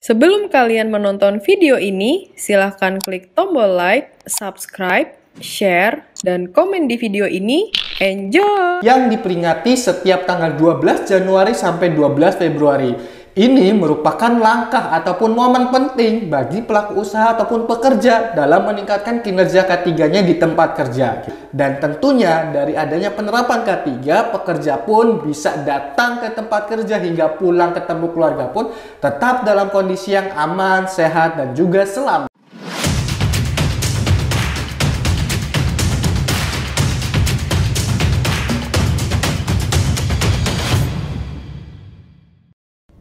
Sebelum kalian menonton video ini, silahkan klik tombol like, subscribe, share, dan komen di video ini. Enjoy! Yang diperingati setiap tanggal 12 Januari sampai 12 Februari. Ini merupakan langkah ataupun momen penting bagi pelaku usaha ataupun pekerja dalam meningkatkan kinerja K3-nya di tempat kerja. Dan tentunya dari adanya penerapan K3, pekerja pun bisa datang ke tempat kerja hingga pulang ketemu keluarga pun tetap dalam kondisi yang aman, sehat, dan juga selamat.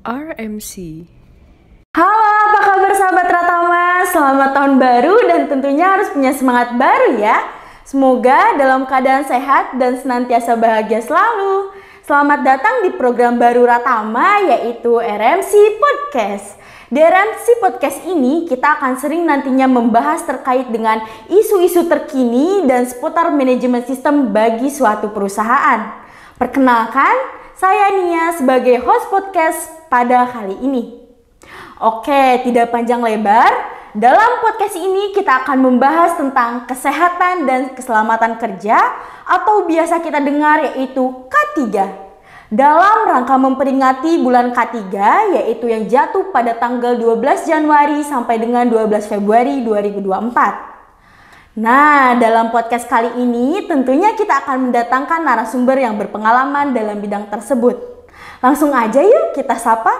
RMC. Halo, apa kabar sahabat Ratama? Selamat tahun baru dan tentunya harus punya semangat baru ya. Semoga dalam keadaan sehat dan senantiasa bahagia selalu. Selamat datang di program baru Ratama yaitu RMC Podcast. Di RMC Podcast ini kita akan sering nantinya membahas terkait dengan isu-isu terkini dan seputar manajemen sistem bagi suatu perusahaan. Perkenalkan, saya Nia sebagai host podcast pada kali ini. Oke, tidak panjang lebar, dalam podcast ini kita akan membahas tentang kesehatan dan keselamatan kerja atau biasa kita dengar yaitu K3. Dalam rangka memperingati bulan K3 yaitu yang jatuh pada tanggal 12 Januari sampai dengan 12 Februari 2024. Nah, dalam podcast kali ini tentunya kita akan mendatangkan narasumber yang berpengalaman dalam bidang tersebut. Langsung aja yuk kita sapa.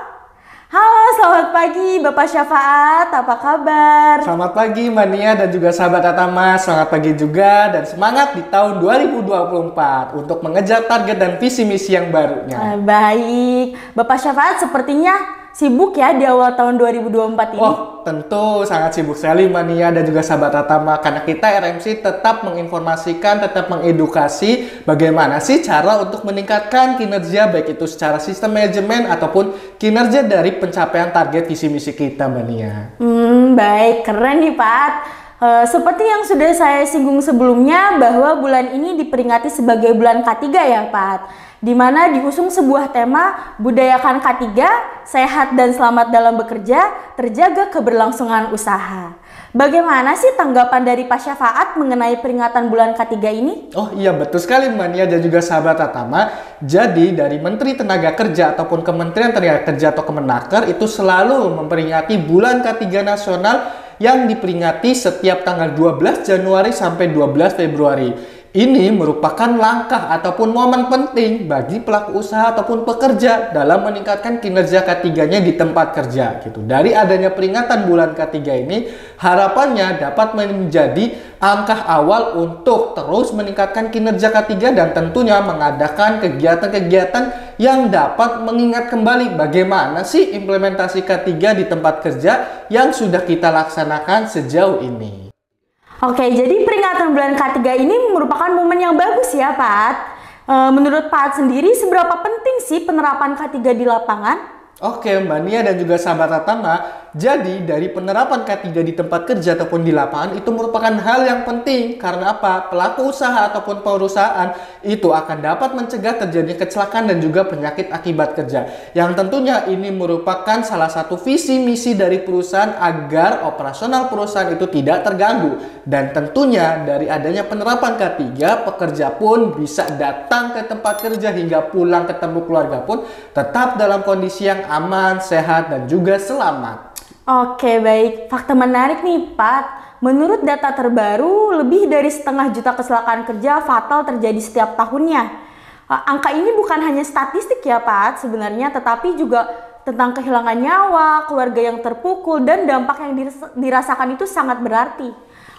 Halo, selamat pagi Bapak Syafaat, apa kabar? Selamat pagi Mbak Nia dan juga sahabat Atama, selamat pagi juga dan semangat di tahun 2024 untuk mengejar target dan visi misi yang barunya. Baik, Bapak Syafaat sepertinya sibuk ya di awal tahun 2024 ini? Oh, tentu sangat sibuk sekali Mbak Nia dan juga sahabat Atama karena kita RMC tetap menginformasikan, tetap mengedukasi bagaimana sih cara untuk meningkatkan kinerja baik itu secara sistem manajemen ataupun kinerja dari pencapaian target visi misi kita Mbak Nia. Baik, keren nih Pak. Seperti yang sudah saya singgung sebelumnya bahwa bulan ini diperingati sebagai bulan K3 ya Pak, di mana diusung sebuah tema budayakan K3, sehat dan selamat dalam bekerja, terjaga keberlangsungan usaha. Bagaimana sih tanggapan dari Pak Syafaat mengenai peringatan bulan K3 ini? Oh iya betul sekali Mbak Nia dan juga sahabat Atama. Jadi dari Menteri Tenaga Kerja ataupun Kementerian Tenaga Kerja atau Kemenaker itu selalu memperingati bulan K3 nasional yang diperingati setiap tanggal 12 Januari sampai 12 Februari. Ini merupakan langkah ataupun momen penting bagi pelaku usaha ataupun pekerja dalam meningkatkan kinerja K3-nya di tempat kerja gitu. Dari adanya peringatan bulan K3 ini, harapannya dapat menjadi angka awal untuk terus meningkatkan kinerja K3 dan tentunya mengadakan kegiatan-kegiatan yang dapat mengingat kembali bagaimana sih implementasi K3 di tempat kerja yang sudah kita laksanakan sejauh ini. Oke, jadi peringatan bulan K3 ini merupakan momen yang bagus ya Pak. Menurut Pak sendiri, seberapa penting sih penerapan K3 di lapangan? Oke Mbak Nia dan juga sahabat Atama, jadi dari penerapan K3 di tempat kerja ataupun di lapangan itu merupakan hal yang penting. Karena apa? Pelaku usaha ataupun perusahaan itu akan dapat mencegah terjadinya kecelakaan dan juga penyakit akibat kerja. Yang tentunya ini merupakan salah satu visi misi dari perusahaan agar operasional perusahaan itu tidak terganggu. Dan tentunya dari adanya penerapan K3, pekerja pun bisa datang ke tempat kerja hingga pulang ketemu keluarga pun tetap dalam kondisi yang aman, sehat, dan juga selamat. Oke, baik. Fakta menarik nih Pak. Menurut data terbaru, lebih dari 1,5 juta kecelakaan kerja fatal terjadi setiap tahunnya. Angka ini bukan hanya statistik ya Pak sebenarnya, tetapi juga tentang kehilangan nyawa, keluarga yang terpukul, dan dampak yang dirasakan itu sangat berarti.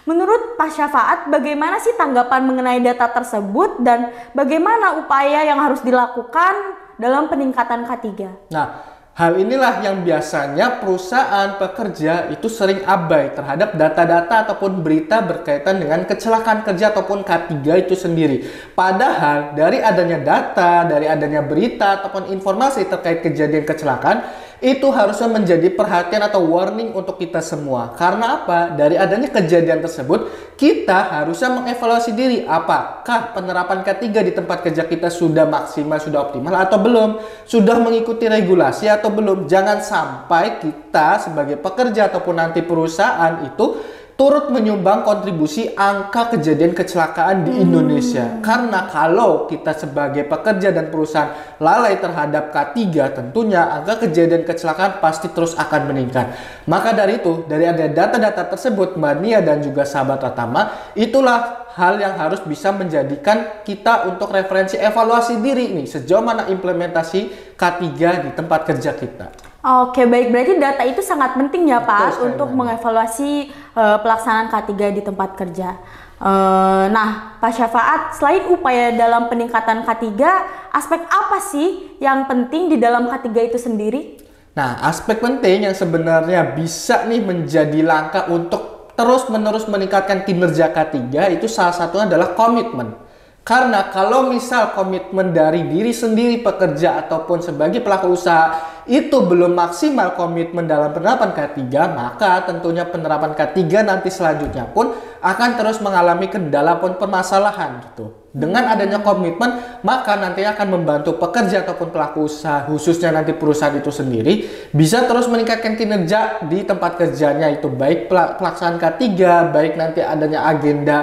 Menurut Pak Syafaat, bagaimana sih tanggapan mengenai data tersebut dan bagaimana upaya yang harus dilakukan dalam peningkatan K3? Nah, hal inilah yang biasanya perusahaan pekerja itu sering abai terhadap data-data ataupun berita berkaitan dengan kecelakaan kerja ataupun K3 itu sendiri. Padahal dari adanya data, dari adanya berita ataupun informasi terkait kejadian kecelakaan, itu harusnya menjadi perhatian atau warning untuk kita semua. Karena apa? Dari adanya kejadian tersebut, kita harusnya mengevaluasi diri. Apakah penerapan K3 di tempat kerja kita sudah maksimal, sudah optimal atau belum? Sudah mengikuti regulasi atau belum? Jangan sampai kita sebagai pekerja ataupun nanti perusahaan itu turut menyumbang kontribusi angka kejadian kecelakaan di Indonesia. Karena kalau kita sebagai pekerja dan perusahaan lalai terhadap K3, tentunya angka kejadian kecelakaan pasti terus akan meningkat. Maka dari itu, dari ada data-data tersebut, Mbak Nia dan juga sahabat Pratama, itulah hal yang harus bisa menjadikan kita untuk referensi evaluasi diri nih, sejauh mana implementasi K3 di tempat kerja kita. Oke, baik. Berarti data itu sangat penting ya, Pak, untuk mengevaluasi pelaksanaan K3 di tempat kerja. Nah, Pak Syafaat, selain upaya dalam peningkatan K3, aspek apa sih yang penting di dalam K3 itu sendiri? Nah, aspek penting yang sebenarnya bisa nih menjadi langkah untuk terus-menerus meningkatkan kinerja K3 itu salah satunya adalah komitmen. Karena kalau misal komitmen dari diri sendiri pekerja ataupun sebagai pelaku usaha itu belum maksimal komitmen dalam penerapan K3, maka tentunya penerapan K3 nanti selanjutnya pun akan terus mengalami kendala pun permasalahan gitu. Dengan adanya komitmen, maka nantinya akan membantu pekerja ataupun pelaku usaha, khususnya nanti perusahaan itu sendiri, bisa terus meningkatkan kinerja di tempat kerjanya itu, baik pelaksanaan K3, baik nanti adanya agenda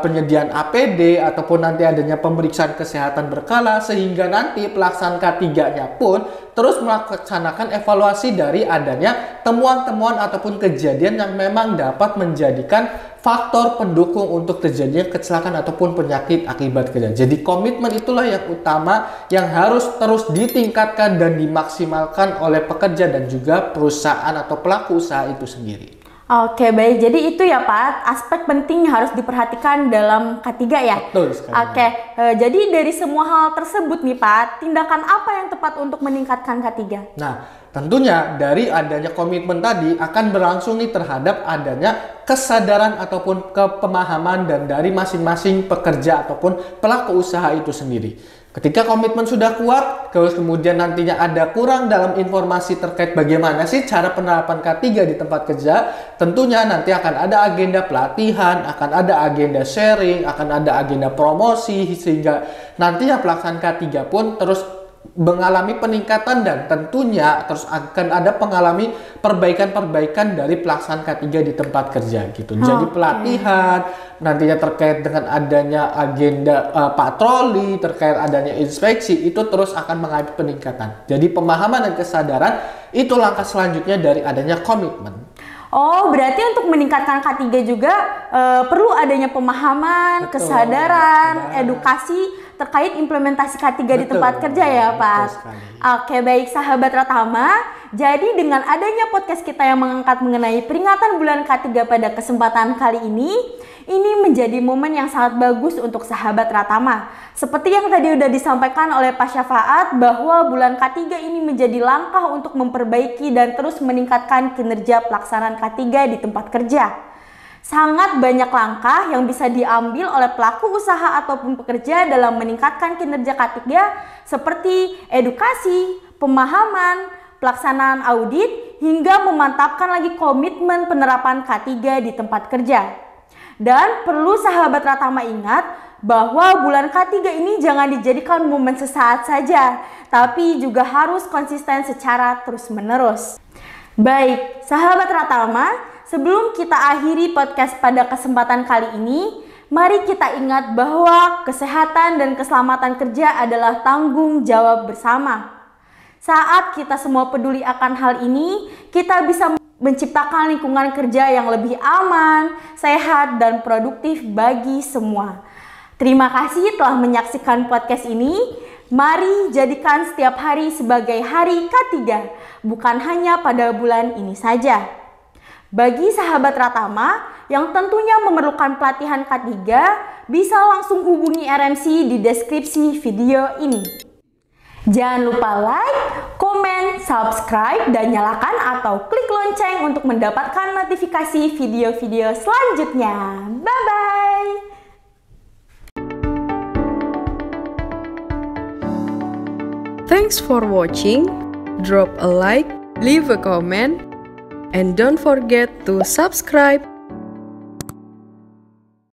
penyediaan APD, ataupun nanti adanya pemeriksaan kesehatan berkala, sehingga nanti pelaksanaan K3-nya pun terus melaksanakan evaluasi dari adanya temuan-temuan ataupun kejadian yang memang dapat menjadikan faktor pendukung untuk terjadinya kecelakaan ataupun penyakit akibat kerja. Jadi komitmen itulah yang utama yang harus terus ditingkatkan dan dimaksimalkan oleh pekerja dan juga perusahaan atau pelaku usaha itu sendiri. Oke, baik. Jadi itu ya, Pak, aspek penting yang harus diperhatikan dalam K3 ya? Betul sekali. Oke, jadi dari semua hal tersebut nih, Pak, tindakan apa yang tepat untuk meningkatkan K3? Nah, tentunya dari adanya komitmen tadi akan berlangsung nih terhadap adanya kesadaran ataupun kepemahaman dan dari masing-masing pekerja ataupun pelaku usaha itu sendiri. Ketika komitmen sudah kuat, terus kemudian nantinya ada kurang dalam informasi terkait bagaimana sih cara penerapan K3 di tempat kerja, tentunya nanti akan ada agenda pelatihan, akan ada agenda sharing, akan ada agenda promosi, sehingga nantinya pelaksanaan K3 pun terus mengalami peningkatan dan tentunya terus akan ada mengalami perbaikan-perbaikan dari pelaksanaan K3 di tempat kerja gitu. Jadi pelatihan nantinya terkait dengan adanya agenda patroli, terkait adanya inspeksi itu terus akan mengalami peningkatan. Jadi pemahaman dan kesadaran itu langkah selanjutnya dari adanya komitmen. Oh, berarti untuk meningkatkan K3 juga perlu adanya pemahaman, kesadaran, edukasi terkait implementasi K3 di tempat kerja ya, Pak. Oke, baik sahabat Pratama. Jadi dengan adanya podcast kita yang mengangkat mengenai peringatan bulan K3 pada kesempatan kali ini menjadi momen yang sangat bagus untuk sahabat Pratama. Seperti yang tadi udah disampaikan oleh Pak Syafaat bahwa bulan K3 ini menjadi langkah untuk memperbaiki dan terus meningkatkan kinerja pelaksanaan K3 di tempat kerja. Sangat banyak langkah yang bisa diambil oleh pelaku usaha ataupun pekerja dalam meningkatkan kinerja K3 seperti edukasi, pemahaman, pelaksanaan audit, hingga memantapkan lagi komitmen penerapan K3 di tempat kerja. Dan perlu sahabat Pratama ingat bahwa bulan K3 ini jangan dijadikan momen sesaat saja, tapi juga harus konsisten secara terus-menerus. Baik, sahabat Pratama, sebelum kita akhiri podcast pada kesempatan kali ini, mari kita ingat bahwa kesehatan dan keselamatan kerja adalah tanggung jawab bersama. Saat kita semua peduli akan hal ini, kita bisa menciptakan lingkungan kerja yang lebih aman, sehat, dan produktif bagi semua. Terima kasih telah menyaksikan podcast ini. Mari jadikan setiap hari sebagai hari K3, bukan hanya pada bulan ini saja. Bagi sahabat Pratama yang tentunya memerlukan pelatihan K3, bisa langsung hubungi RMC di deskripsi video ini. Jangan lupa like, komen, subscribe, dan nyalakan atau klik lonceng untuk mendapatkan notifikasi video-video selanjutnya. Bye-bye! Thanks for watching. Drop a like, leave a comment, and don't forget to subscribe.